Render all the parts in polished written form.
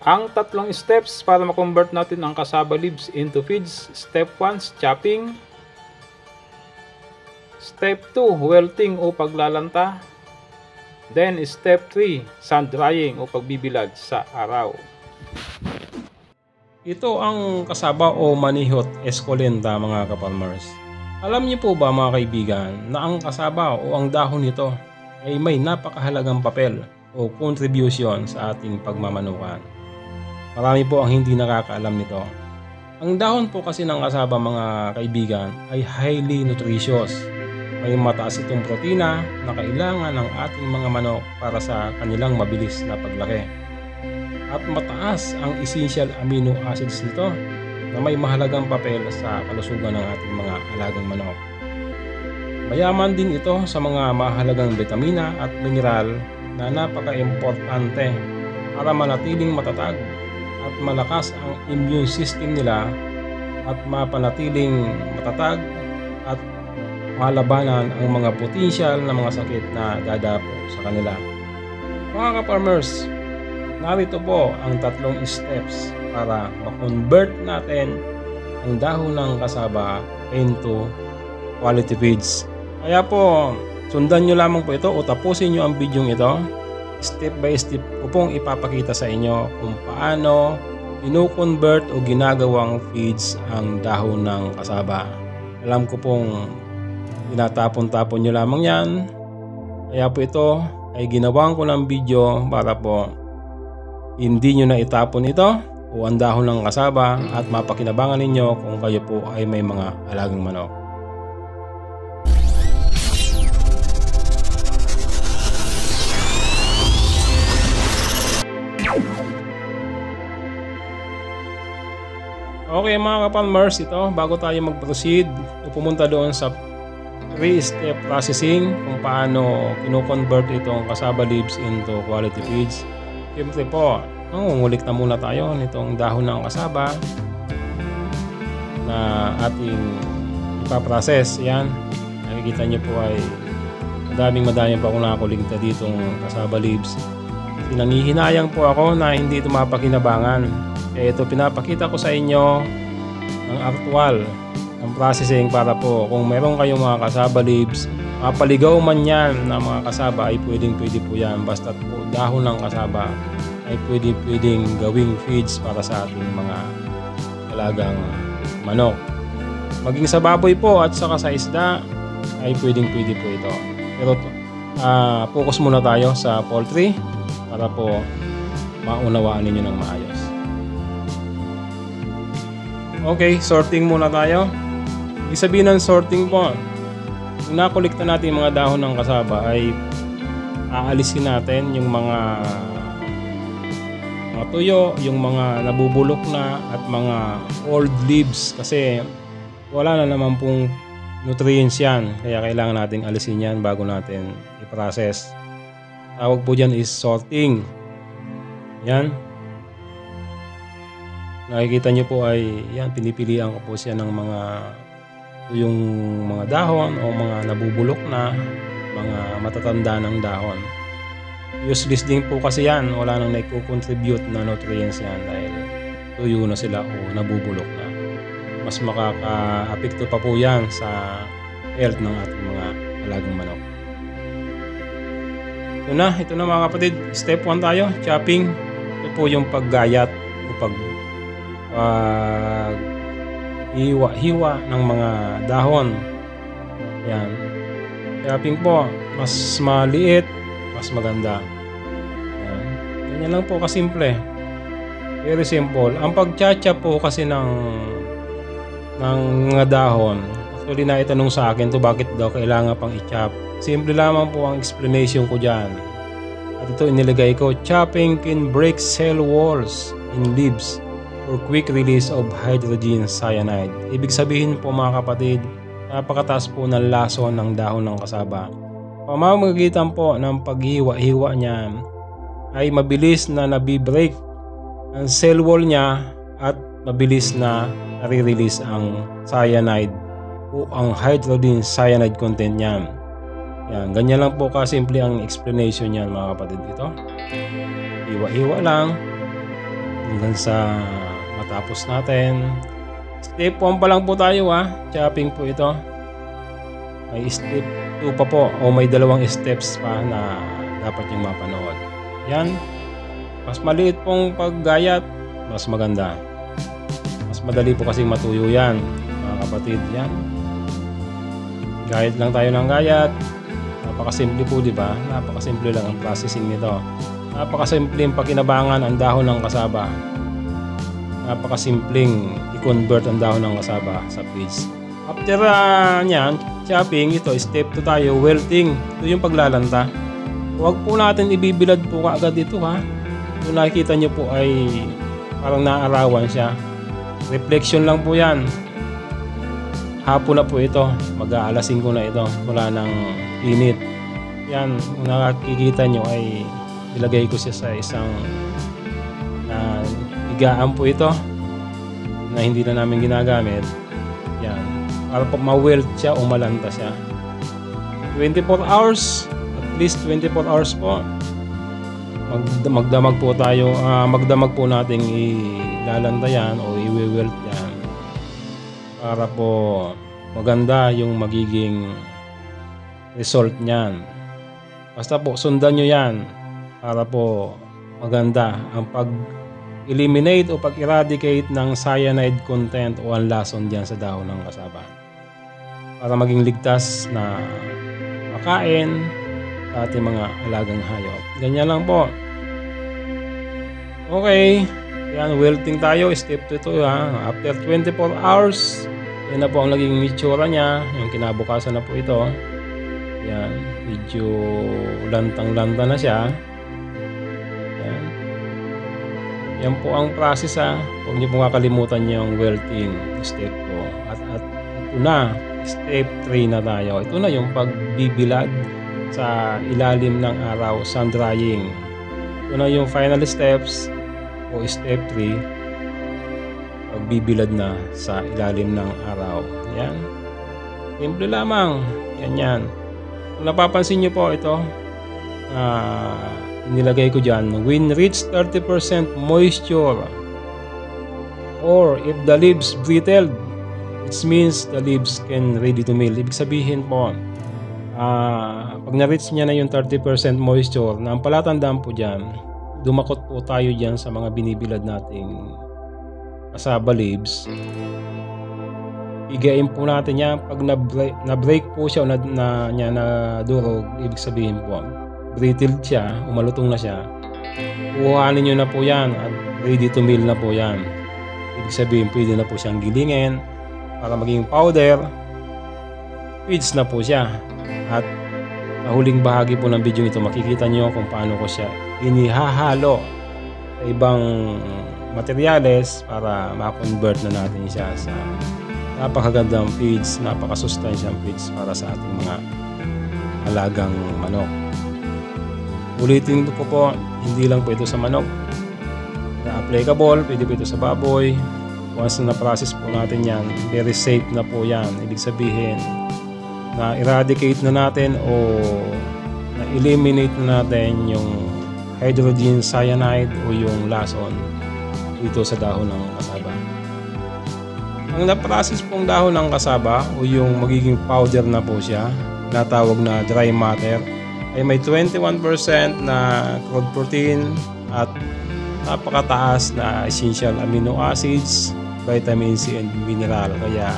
Ang tatlong steps para ma-convert natin ang cassava leaves into feeds. Step 1, chopping. Step 2, welting o paglalanta. Then step 3, sun drying o pagbibilad sa araw. Ito ang cassava o manihot esculenta mga kapalmers. Alam niyo po ba mga kaibigan na ang cassava o ang dahon nito ay may napakahalagang papel o contribution sa ating pagmamanukan. Marami po ang hindi nakakaalam nito. Ang dahon po kasi ng cassava mga kaibigan ay highly nutritious. May mataas itong protina na kailangan ng ating mga manok para sa kanilang mabilis na paglaki. At mataas ang essential amino acids nito na may mahalagang papel sa kalusugan ng ating mga alagang manok. Mayaman din ito sa mga mahalagang vitamina at mineral na napaka-importante para manatiling matatag at malakas ang immune system nila at mapanatiling matatag at malabanan ang mga potensyal na mga sakit na dadapo sa kanila. Mga ka-farmers, narito po ang tatlong steps para ma-convert natin ang dahon ng cassava into quality feeds. Kaya po, sundan nyo lamang po ito o tapusin nyo ang video ito. Step by step ko pong ipapakita sa inyo kung paano ino-convert o ginagawang feeds ang dahon ng cassava. Alam ko pong tinatapon-tapon nyo lamang yan. Kaya po ito ay ginawan ko ng video para po hindi nyo na itapon ito o ang dahon ng cassava at mapakinabangan ninyo kung kayo po ay may mga alagang manok. Okay mga ka-farmers, ito bago tayo mag-proceed o pumunta doon sa 3-step processing kung paano kino-convert itong cassava leaves into quality feeds. Siyempre po, mangungulik na muna tayo nitong dahon ng cassava na ating ipaprocess. Yan, nakikita nyo po ay madaming pa akong nakakuligta ditong cassava leaves. Nangihinayang po ako na hindi ito mapakinabangan. Kaya ito pinapakita ko sa inyo ang actual ng processing para po kung meron kayong mga cassava leaves, mapaligaw man yan na mga cassava ay pwede po yan. Basta po dahon ng cassava ay pwedeng gawing feeds para sa ating mga alagang manok. Maging sa baboy po at saka sa isda ay pwede po ito. Pero focus muna tayo sa poultry para po maunawaan ninyo ng maayos. Okay, sorting muna tayo. Ibig sabihin ng sorting po, kung nakolekta natin yung mga dahon ng cassava ay aalisin natin yung mga tuyo, yung mga nabubulok na at mga old leaves kasi wala na naman pong nutrients yan. Kaya kailangan natin alisin yan bago natin i-process. Tawag po dyan is sorting. Yan. Nakikita nyo po ay yan, pinipilian ko po siya ng yung mga dahon o mga nabubulok na mga matatanda ng dahon. Useless din po kasi yan, wala nang nai-contribute na nutrients yan dahil tuyo na sila o nabubulok na. Mas makaka-apekto pa po yan sa health ng ating mga alagang manok. Ito na mga kapatid, step 1 tayo, chopping. Ito po yung paggayat o hiwa ng mga dahon. Yan. Chopping po, mas maliit, mas maganda. Yan. Ganyan lang po kasimple. Very simple. Ang pagcha-chop po kasi ng mga dahon, actually na itanong sa akin to bakit daw kailangan pang i-chop. Simple lamang po ang explanation ko dyan. At ito inilagay ko, chopping can break cell walls in leaves for quick release of hydrogen cyanide. Ibig sabihin po mga kapatid, napakataas po ng lason ng dahon ng cassava. Pamamagitan po ng paghiwa-hiwa niya ay mabilis na nabibreak ang cell wall niya at mabilis na nare-release ang cyanide o ang hydrogen cyanide content niyan. Yan, ganyan lang po kasimple ang explanation niyan mga kapatid. Ito hiwa-hiwa lang hanggang sa matapos natin. Step 1 pa lang po tayo chopping po ito. May step 2 pa po o may dalawang steps pa na dapat yung mapanood. Yan. Mas maliit pong paggayat, mas maganda. Mas madali po kasing matuyo yan, mga kapatid. Yan. Gayat lang tayo ng gayat. Napakasimple po, di ba? Napakasimple lang ang processing nito. Napakasimpleng pakinabangan ang dahon ng kasaba. Napakasimpleng i-convert ang dahon ng kasaba sa feeds. After nyan, chopping, ito, step 2 tayo, welting. Ito yung paglalanta. Huwag po natin ibibilad po kaagad ito Kung nakikita nyo po ay parang naarawan siya. Reflection lang po yan. Hapon na po ito. Mag-aalas 5 na ito. Wala nang init. Yan, kung nakikita nyo ay ilagay ko siya sa isang higaan po ito na hindi na namin ginagamit. Yan. Para po ma-weld siya o malanta siya. 24 hours. At least 24 hours po. Magdamag po tayo. Magdamag po nating ilalanta yan o i-weld yan. Para po maganda yung magiging result niyan. Basta po sundan nyo yan. Para po maganda ang pag-eliminate o pag-eradicate ng cyanide content o ang lason dyan sa dahon ng kasaba. Para maging ligtas na makain sa ating mga alagang hayop. Ganyan lang po. Okay. Yan, welting tayo. Step 2 ito After 24 hours, yan na po ang naging itsura niya. Yung kinabukasan na po ito. Yan. Medyo lantang-lanta na siya. Yan. Yan po ang process Huwag niyo po kakalimutan yung welting step 2. At ito na. Step 3 na tayo. Ito na yung pagbibilad sa ilalim ng araw, sun drying. Ito na yung final steps o step 3. Pagbibilad na sa ilalim ng araw. Yan. Simple lamang. Yan. Kung napapansin nyo po ito, nilagay ko dyan, when reach 30% moisture or if the leaves brittled, it means the leaves can ready to mill. Ibig sabihin po, pag na-reach niya na yung 30% moisture, na ang palatandaan po dyan, dumakot po tayo dyan sa mga binibilad nating kasaba leaves. Igain po natin yan. Pag na-break po siya o na-durog, ibig sabihin po, brittled siya, umalutong na siya. Kuhanin nyo na po yan at ready to mill na po yan. Ibig sabihin, pwede na po siyang gilingin para maging powder. Feeds na po siya. At sa huling bahagi po ng video ito, makikita nyo kung paano ko siya inihahalo sa ibang materyales para ma-convert na natin siya sa napakagandang feeds, napakasustansyang feeds para sa ating mga alagang manok. Ulitin ko po, hindi lang po ito sa manok. Na-applicable, pwede po ito sa baboy. Once na na-process po natin yan, very safe na po yan. Ibig sabihin, na-eradicate na natin o na-eliminate na natin yung hydrogen cyanide o yung lason dito sa dahon ng kasaba. Ang na-process pong dahon ng kasaba o yung magiging powder na po siya, natawag na dry matter, ay may 21% na crude protein at napakataas na essential amino acids, vitamin C and mineral. Kaya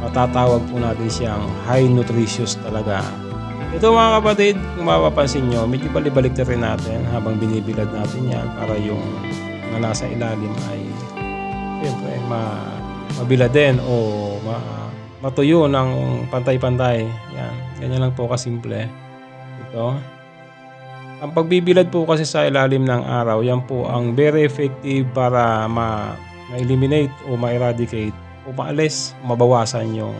matatawag po natin siyang high nutritious talaga. Ito mga kapatid, kung mapapansin nyo, medyo balibalik na rin natin habang binibilad natin yan para yung mga nasa ilalim ay siyempre mabila din o matuyo ng pantay-pantay. Yan, ganyan lang po kasimple. Ito. Ang pagbibilad po kasi sa ilalim ng araw, yan po ang very effective para ma-eliminate o ma-eradicate o maalis, mabawasan yung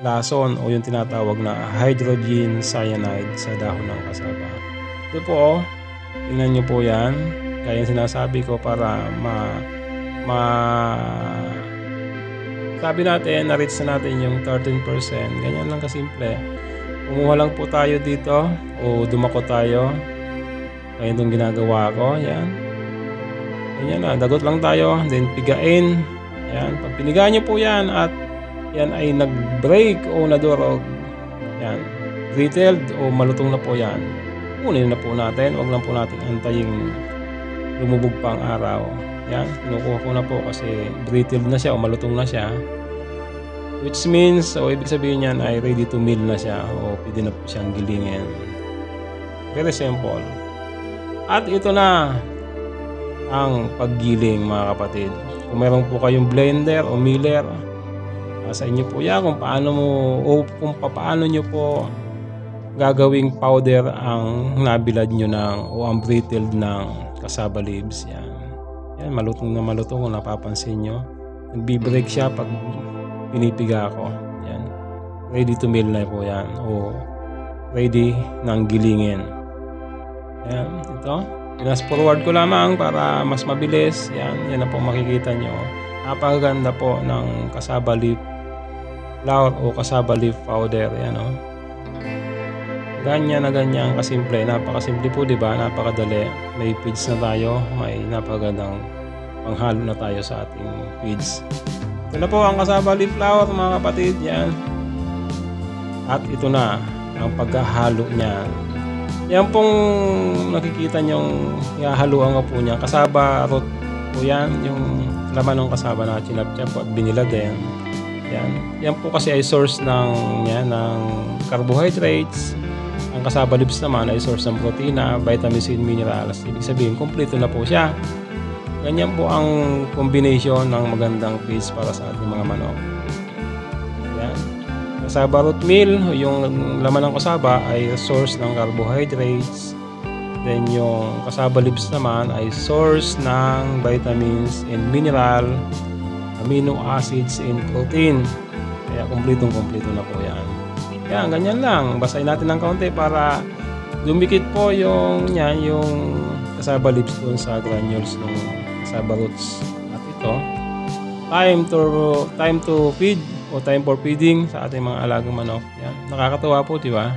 lason o yung tinatawag na hydrogen cyanide sa dahon ng kasaba. Ito po, tingnan nyo po yan. Kaya yung sinasabi ko para sabi natin, na-reach na natin yung 13%. Ganyan lang kasimple. Kumuha lang po tayo dito o dumako tayo. Kaya itong ginagawa ko. Yan. Ganyan na, dagot lang tayo, then pigain. Yan, pag pinigaan nyo po yan at yan ay nag-break o nadurog, yan, brittled o malutong na po yan, kunin na po natin. Huwag lang po natin antayin lumubog pa ang araw. Yan, kinukuha ko na po kasi brittled na siya o malutong na siya. Which means, o ibig sabihin yan ay ready to mill na siya o pwede na po siyang gilingin. Very simple. At ito na ang paggiling mga kapatid. Kung meron po kayong blender o miller, sa inyo po yan kung paano mo o kung paano nyo po gagawing powder ang nabilad nyo ng o ang brittled ng cassava leaves. Yan. Yan, malutong na malutong kung napapansin nyo. Nagbi-break siya pag pinipiga ko. Yan. Ready to mill na po yan o ready ng gilingin. Yan, ito. Pinas forward ko lamang para mas mabilis. Yan, yan na po makikita nyo. Napakaganda po ng cassava leaf flour o cassava leaf powder. Yan o. Ganyan na ganyan kasimple. Napakasimple po, diba? Napakadali. May feeds na tayo. May napakagandang panghalo na tayo sa ating feeds. Ito na po ang cassava leaf flour mga kapatid. Yan. At ito na ang paghahalo niya. Yan pong nakikita nyong ihahaluan ko po niya. Cassava root po yan. Yung laman ng cassava na chinap-chap at binilad din. Yan. Yan po kasi ay source ng carbohydrates. Ang cassava leaves naman ay source ng protina, vitamins and minerals. Ibig sabihin, kumpleto na po siya. Ganyan po ang combination ng magandang feeds para sa ating mga manok. Yan. Cassava root meal, yung laman ng cassava ay source ng carbohydrates. Then yung cassava leaves naman ay source ng vitamins and mineral, amino acids and protein. Kaya kumpletong-kumpleto na po yan. Yan, ganyan lang. Basahin natin ng kaunti para dumikit po yung cassava leaves doon sa granules ng cassava roots. At ito, time to feed o time for feeding sa ating mga alagang manok. Yan. Nakakatuwa po, di ba?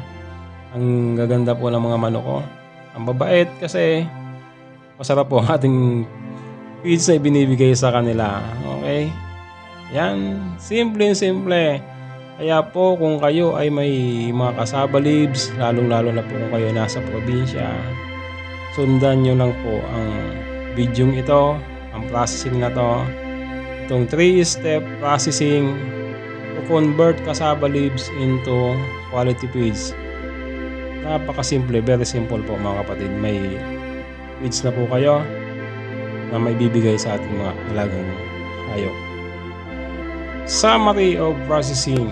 Ang gaganda po ng mga manok ko. Ang babait kasi masarap po ang ating feeds na ibinibigay sa kanila. Okay? Yan. Simple. Kaya po kung kayo ay may mga cassava leaves, lalong-lalo na po kung kayo nasa probinsya, sundan nyo lang po ang video ito, ang processing na to. Itong 3-step processing to convert cassava leaves into quality feeds. Napakasimple, very simple po mga kapatid. May feeds na po kayo na may bibigay sa ating mga alagang hayop. Summary of processing.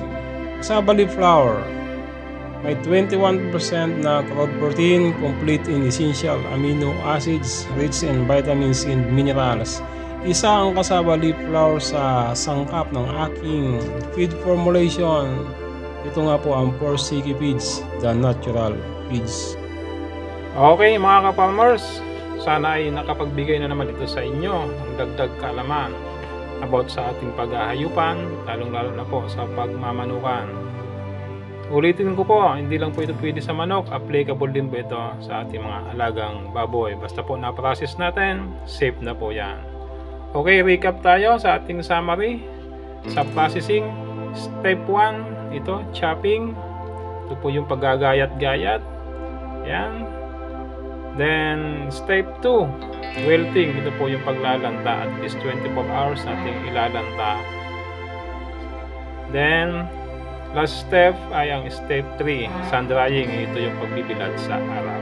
Cassava leaf flour may 21% na crude protein, complete in essential amino acids, rich in vitamins and minerals. Isa ang cassava leaf flour sa sangkap ng aking feed formulation. Ito nga po ang Forsiki Feeds, the natural feeds. Okay mga ka-farmers, sana ay nakapagbigay na naman ito sa inyo ng dagdag kaalaman about sa ating paghahayupan, lalong-lalo na po sa pagmamanukan. Ulitin ko po, hindi lang po ito pwede sa manok, applicable din po ito sa ating mga alagang baboy. Basta po na-process natin, safe na po yan. Okay, recap tayo sa ating summary. Sa processing, step 1, ito, chopping. Ito po yung paggagayat-gayat. Yan. Then, step 2, wilting. Ito po yung paglalanta. At least 24 hours natin ilalanta. Then, last step ay ang step 3, sun drying. Ito yung pagbibilad sa araw.